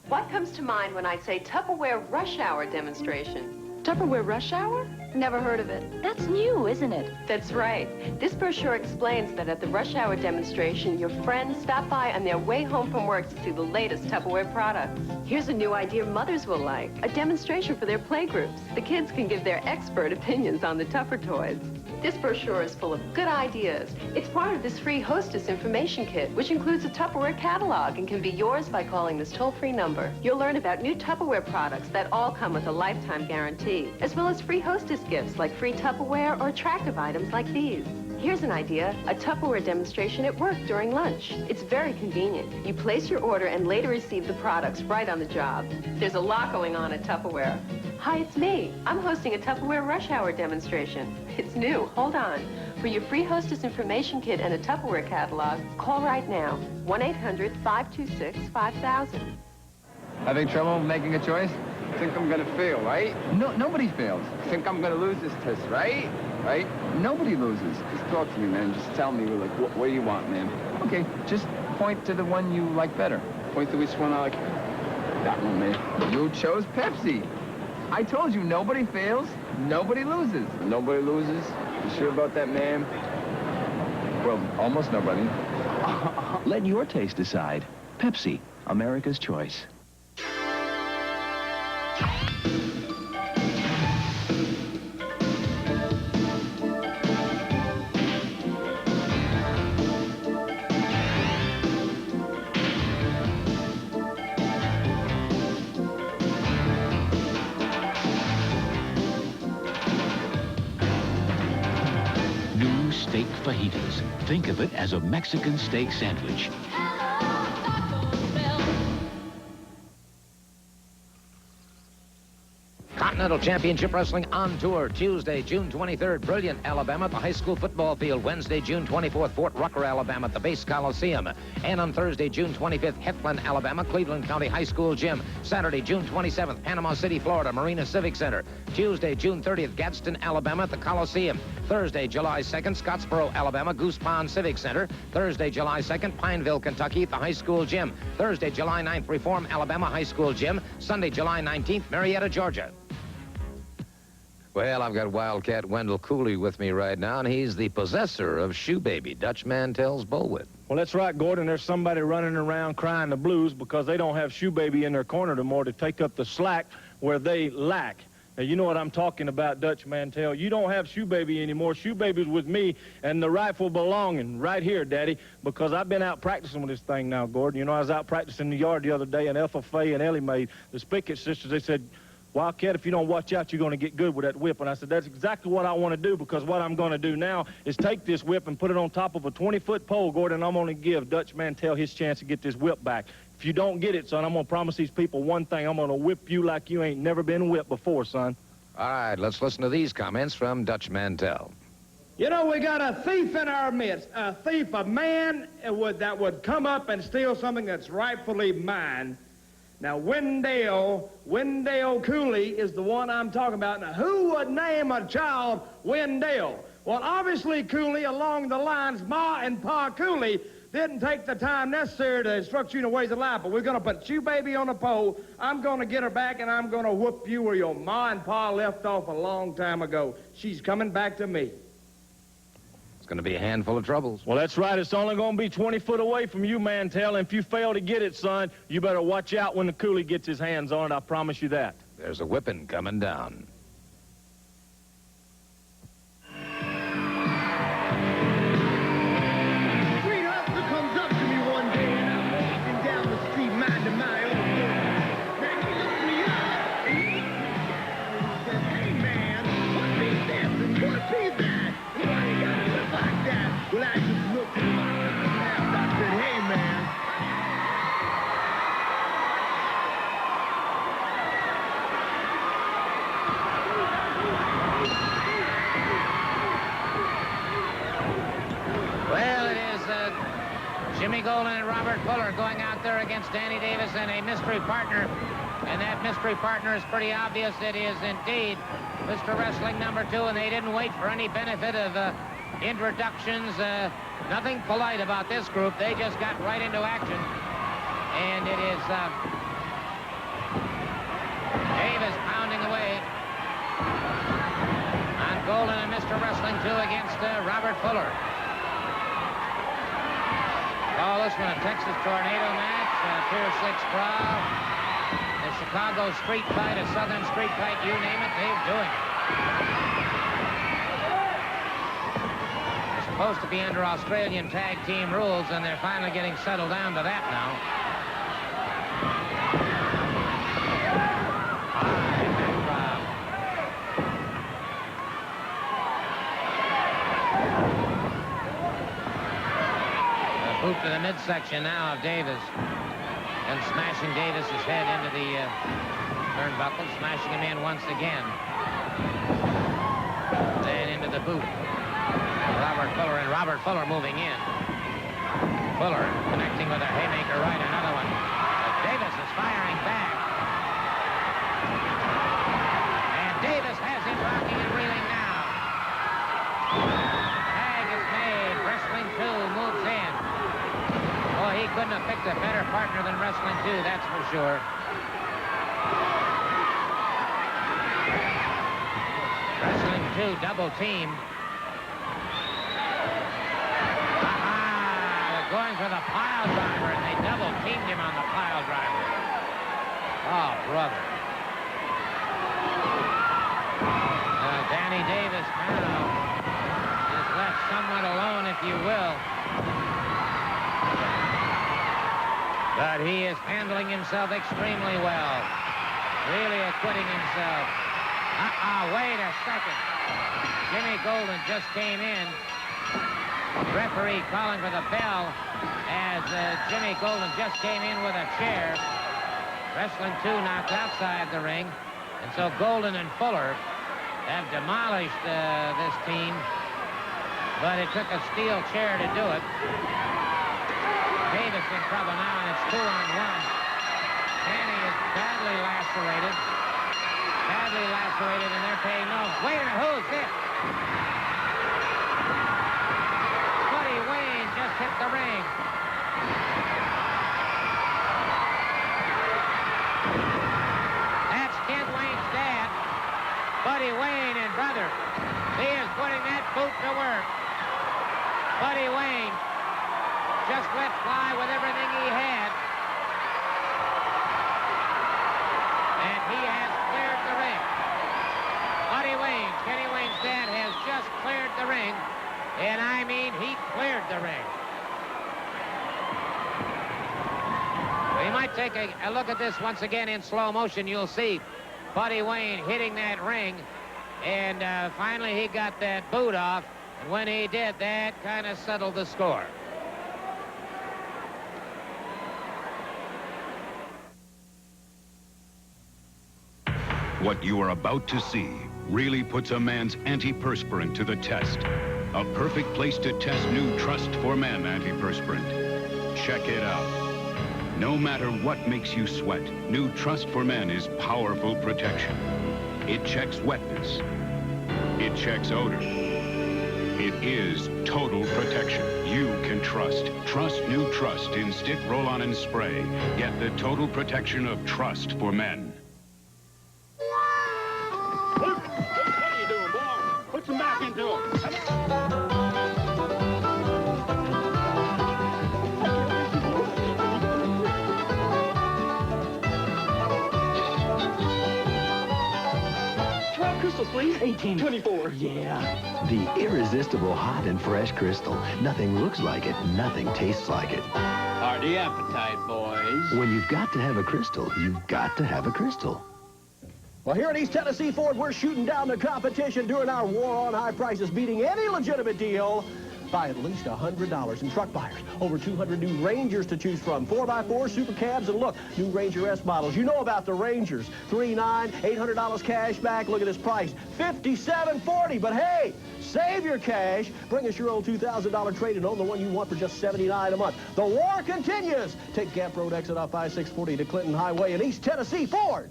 What comes to mind when I say Tupperware Rush Hour demonstration? Tupperware Rush Hour? Never heard of it. That's new, isn't it? That's right. This brochure explains that at the Rush Hour demonstration, your friends stop by on their way home from work to see the latest Tupperware products. Here's a new idea mothers will like, a demonstration for their playgroups. The kids can give their expert opinions on the Tupper toys. This brochure is full of good ideas. It's part of this free hostess information kit, which includes a Tupperware catalog and can be yours by calling this toll-free number. You'll learn about new Tupperware products that all come with a lifetime guarantee, as well as free hostess gifts like free Tupperware or attractive items like these. Here's an idea, a Tupperware demonstration at work during lunch. It's very convenient. You place your order and later receive the products right on the job. There's a lot going on at Tupperware. Hi, it's me. I'm hosting a Tupperware Rush Hour demonstration. It's new. Hold on. For your free hostess information kit and a Tupperware catalog, call right now. 1-800-526-5000. Having trouble making a choice? Think I'm gonna fail, right? No, nobody fails. Think I'm gonna lose this test, right? Right? Nobody loses. Just talk to me, man. Just tell me, like, what do you want, man? Okay, just point to the one you like better. Point to which one I like. That one, man. You chose Pepsi. I told you, nobody fails, nobody loses. Nobody loses? You sure about that, man? Well, almost nobody. Let your taste decide. Pepsi, America's choice. Steak fajitas. Think of it as a Mexican steak sandwich. Continental Championship Wrestling on tour Tuesday, June 23rd, Brilliant, Alabama at the high school football field. Wednesday, June 24th, Fort Rucker, Alabama at the Base Coliseum. And on Thursday, June 25th, Heflin, Alabama, Cleveland County High School Gym. Saturday, June 27th, Panama City, Florida, Marina Civic Center. Tuesday, June 30th, Gadsden, Alabama at the Coliseum. Thursday, July 2nd, Scottsboro, Alabama, Goose Pond Civic Center. Thursday, July 2nd, Pineville, Kentucky at the high school gym. Thursday, July 9th, Reform, Alabama High School Gym. Sunday, July 19th, Marietta, Georgia. Well, I've got Wildcat Wendell Cooley with me right now, and he's the possessor of Shoe Baby, Dutch Mantell's bullwhip. Well, that's right, Gordon. There's somebody running around crying the blues because they don't have Shoe Baby in their corner anymore to take up the slack where they lack. Now, you know what I'm talking about, Dutch Mantell. You don't have Shoe Baby anymore. Shoe Baby's with me and the rightful belonging right here, Daddy, because I've been out practicing with this thing now, Gordon. You know, I was out practicing in the yard the other day, and Ethel Fay and Ellie Mae, the Spicket sisters, they said, Wildcat, if you don't watch out, you're going to get good with that whip. And I said, that's exactly what I want to do, because what I'm going to do now is take this whip and put it on top of a 20-foot pole, Gordon. I'm going to give Dutch Mantell his chance to get this whip back. If you don't get it, son, I'm going to promise these people one thing. I'm going to whip you like you ain't never been whipped before, son. All right, let's listen to these comments from Dutch Mantell. You know, we got a thief in our midst, a thief, a man that would come up and steal something that's rightfully mine. Now, Wendell Cooley is the one I'm talking about. Now, who would name a child Wendell? Well, obviously, Cooley, along the lines, Ma and Pa Cooley didn't take the time necessary to instruct you in the ways of life. But we're going to put you, baby, on a pole. I'm going to get her back, and I'm going to whoop you where your Ma and Pa left off a long time ago. She's coming back to me. It's going to be a handful of troubles. Well, that's right. It's only going to be 20 foot away from you, Mantell. And if you fail to get it, son, you better watch out when the Cooley gets his hands on it. I promise you that. There's a whipping coming down. Jimmy Golden and Robert Fuller going out there against Danny Davis and a mystery partner. And that mystery partner is pretty obvious. It is indeed Mr. Wrestling number 2, and they didn't wait for any benefit of introductions. Nothing polite about this group. They just got right into action. And it is Davis pounding away on Golden and Mr. Wrestling 2 against Robert Fuller. Call this one a Texas Tornado match, Pier 6 Brawl, the Chicago Street Fight, a Southern Street Fight, you name it, they're doing it. They're supposed to be under Australian tag team rules, and they're finally getting settled down to that now. Boot to the midsection now of Davis. And smashing Davis's head into the turnbuckle, smashing him in once again. Then into the boot. Robert Fuller, and Robert Fuller moving in. Fuller connecting with a haymaker right, another one. But Davis is firing back. And Davis has him rocking and reeling now. Tag is made. Wrestling 2 moves in. Boy, he couldn't have picked a better partner than Wrestling 2, that's for sure. Wrestling 2, double team. They're going for the pile driver, and they double teamed him on the pile driver. Oh, brother. Danny Davis now is left somewhat alone, if you will. But he is handling himself extremely well. Really acquitting himself. Wait a second. Jimmy Golden just came in. Referee calling for the bell as Jimmy Golden just came in with a chair. Wrestling 2 knocked outside the ring. And so Golden and Fuller have demolished this team. But it took a steel chair to do it. Davis in trouble now, and it's 2-on-1. Danny is badly lacerated. And they're paying no. Wait a minute, who's this? Buddy Wayne just hit the ring. That's Kent Wayne's dad, Buddy Wayne, and brother. He is putting that boot to work. Buddy Wayne just let fly with everything he had. And he has cleared the ring. Buddy Wayne, Kenny Wayne's dad, has just cleared the ring. And I mean, he cleared the ring. We might take a look at this once again in slow motion. You'll see Buddy Wayne hitting that ring. And finally he got that boot off. And when he did, that kind of settled the score. What you are about to see really puts a man's antiperspirant to the test. A perfect place to test new Trust for Men antiperspirant. Check it out. No matter what makes you sweat, new Trust for Men is powerful protection. It checks wetness. It checks odor. It is total protection. You can trust. Trust new Trust in stick, roll-on, and spray. Get the total protection of Trust for Men. What are you doing, boy? Put some back into him. Crystals, please. 18. 24. Yeah. The irresistible hot and fresh crystal. Nothing looks like it. Nothing tastes like it. Hearty appetite, boys. When you've got to have a crystal, you've got to have a crystal. Well, here at East Tennessee Ford, we're shooting down the competition during our war on high prices, beating any legitimate deal by at least $100 in truck buyers. Over 200 new Rangers to choose from. 4x4 super cabs, and look, new Ranger S models. You know about the Rangers. $3,900, $800 cash back. Look at this price, $57.40. But hey, save your cash. Bring us your old $2,000 trade and own the one you want for just $79 a month. The war continues. Take Gap Road exit off I-640 to Clinton Highway in East Tennessee Ford.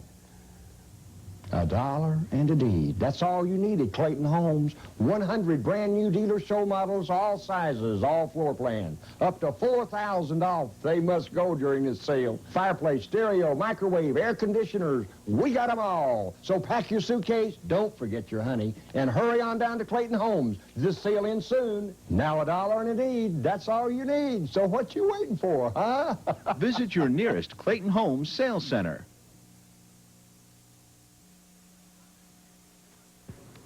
$1 and a deed. That's all you need at Clayton Homes. 100 brand new dealer show models, all sizes, all floor plans. Up to $4,000 off. They must go during this sale. Fireplace, stereo, microwave, air conditioners. We got them all. So pack your suitcase, don't forget your honey, and hurry on down to Clayton Homes. This sale ends soon. Now $1 and a deed. That's all you need. So what you waiting for, huh? Visit your nearest Clayton Homes sales center.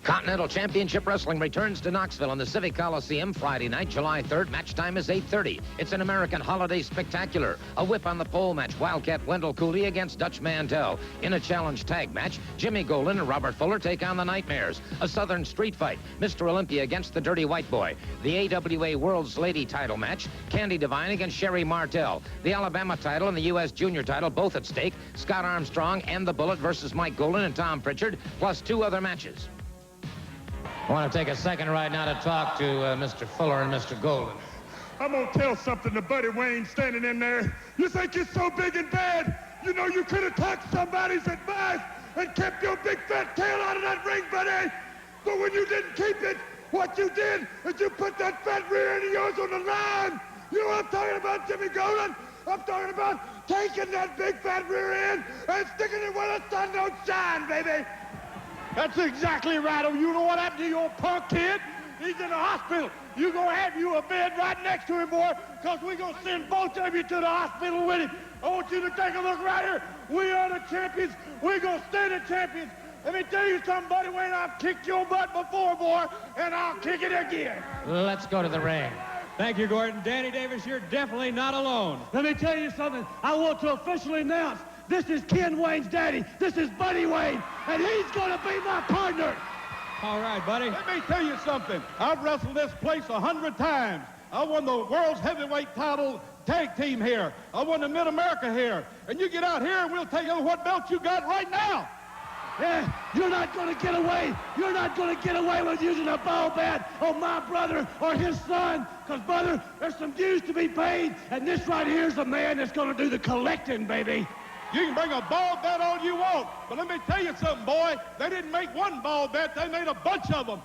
Continental Championship Wrestling returns to Knoxville in the Civic Coliseum Friday night, July 3rd. Match time is 8:30. It's an American holiday spectacular. A whip on the pole match. Wildcat Wendell Cooley against Dutch Mantell. In a challenge tag match, Jimmy Golden and Robert Fuller take on the Nightmares. A Southern street fight. Mr. Olympia against the Dirty White Boy. The AWA World's Lady title match. Candy Devine against Sherry Martell. The Alabama title and the U.S. Junior title both at stake. Scott Armstrong and the Bullet versus Mike Golden and Tom Prichard, plus 2 other matches. I want to take a second right now to talk to Mr. Fuller and Mr. Golden. I'm going to tell something to Buddy Wayne standing in there. You think you're so big and bad, you know you could have took somebody's advice and kept your big fat tail out of that ring, buddy. But when you didn't keep it, what you did is you put that fat rear end of yours on the line. You know what I'm talking about, Jimmy Golden? I'm talking about taking that big fat rear end and sticking it where the sun don't shine, baby. That's exactly right. Oh, you know what happened to your punk kid? He's in the hospital. You're going to have you a bed right next to him, boy, because we're going to send both of you to the hospital with him. I want you to take a look right here. We are the champions. We're going to stay the champions. Let me tell you something, Buddy Wayne. I've kicked your butt before, boy, and I'll kick it again. Let's go to the ring. Thank you, Gordon. Danny Davis, you're definitely not alone. Let me tell you something. I want to officially announce this is Ken Wayne's daddy. This is Buddy Wayne, and he's going to be my partner. All right, buddy. Let me tell you something. I've wrestled this place 100 times. I won the world's heavyweight title tag team here. I won the Mid-America here. And you get out here and we'll take over what belt you got right now. Yeah, you're not going to get away. You're not going to get away with using a ball bat on my brother or his son. Because, brother, there's some dues to be paid. And this right here is the man that's going to do the collecting, baby. You can bring a ball bat all you want, but let me tell you something, boy. They didn't make one ball bat. They made a bunch of them.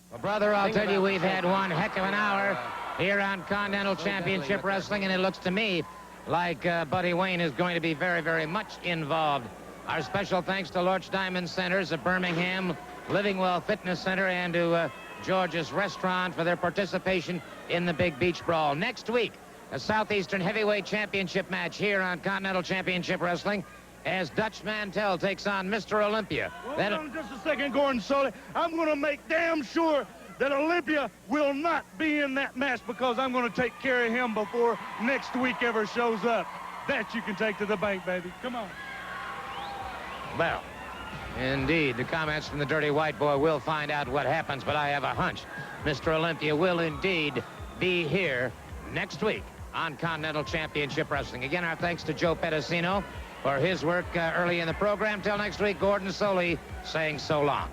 Well, brother, I'll tell you, we've had one heck of an hour here on Continental Championship Wrestling, and it looks to me like Buddy Wayne is going to be very, very much involved. Our special thanks to Lorch Diamond Centers of Birmingham, Living Well Fitness Center, and to George's Restaurant for their participation in the Big Beach Brawl. Next week, a Southeastern Heavyweight Championship match here on Continental Championship Wrestling as Dutch Mantell takes on Mr. Olympia. Hold on just a second, Gordon Sully. I'm going to make damn sure that Olympia will not be in that match because I'm going to take care of him before next week ever shows up. That you can take to the bank, baby. Come on. Well, indeed, the comments from the Dirty White Boy. We'll find out what happens, but I have a hunch Mr. Olympia will indeed be here next week on Continental Championship Wrestling. Again, our thanks to Joe Pedicino for his work early in the program. Till next week, Gordon Soley saying so long.